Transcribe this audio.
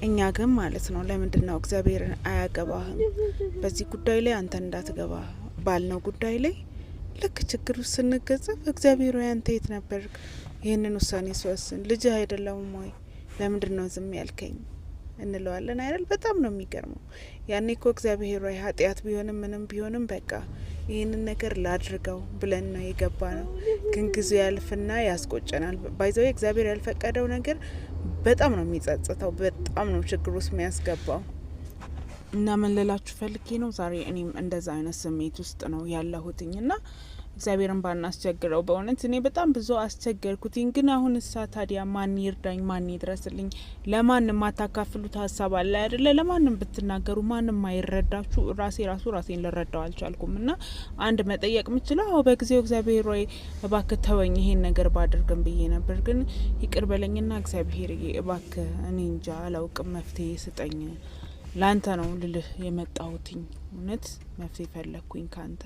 እኛ ግን ማለት ነው ለምንድነው እግዚአብሔር አያገባህም በዚህ ጉዳይ ላይ አንተ እንዳትገባ ባልነው ጉዳይ ላይ ልክ ችግር ውስጥ ስንገጸፍ እግዚአብሔር ሆይ አንተ የት ነበርክ? ይህንን ውሳኔ ስወስን ልጅ አይደለም ወይ ለምንድነው ዝም ያልከኝ እንለዋለን አይደል? በጣም ነው የሚገርመው። ያኔ እኮ እግዚአብሔር ሆይ ኃጢአት ቢሆንም ምንም ቢሆንም በቃ ይህንን ነገር ላድርገው ብለን ነው የገባ ነው። ግን ጊዜ ያልፍና ያስቆጨናል። ባይዘው እግዚአብሔር ያልፈቀደው ነገር በጣም ነው የሚጸጽተው፣ በጣም ነው ችግር ውስጥ የሚያስገባው። እና ምን ልላችሁ ፈልጌ ነው ዛሬ እኔም እንደዛ አይነት ስሜት ውስጥ ነው ያለሁትኝ እና እግዚአብሔርን ባናስቸግረው በእውነት እኔ በጣም ብዙ አስቸገርኩትኝ። ግን አሁን እሳ ታዲያ ማን ይርዳኝ? ማን ይድረስልኝ? ለማንም ማታካፍሉት ሀሳብ አለ አይደለ? ለማንም ብትናገሩ ማንም አይረዳችሁ። ራሴን ልረዳው አልቻልኩም። እና አንድ መጠየቅ ምችለው አዎ በጊዜው እግዚአብሔር ወይ እባክህ ተወኝ ይሄን ነገር ባድርግም ብዬ ነበር። ግን ይቅር በለኝና እግዚአብሔር እባክህ እኔ እንጃ አላውቅም መፍትሄ ስጠኝ። ላንተ ነው ልልህ የመጣሁትኝ። እውነት መፍትሄ ፈለግኩኝ ካንተ።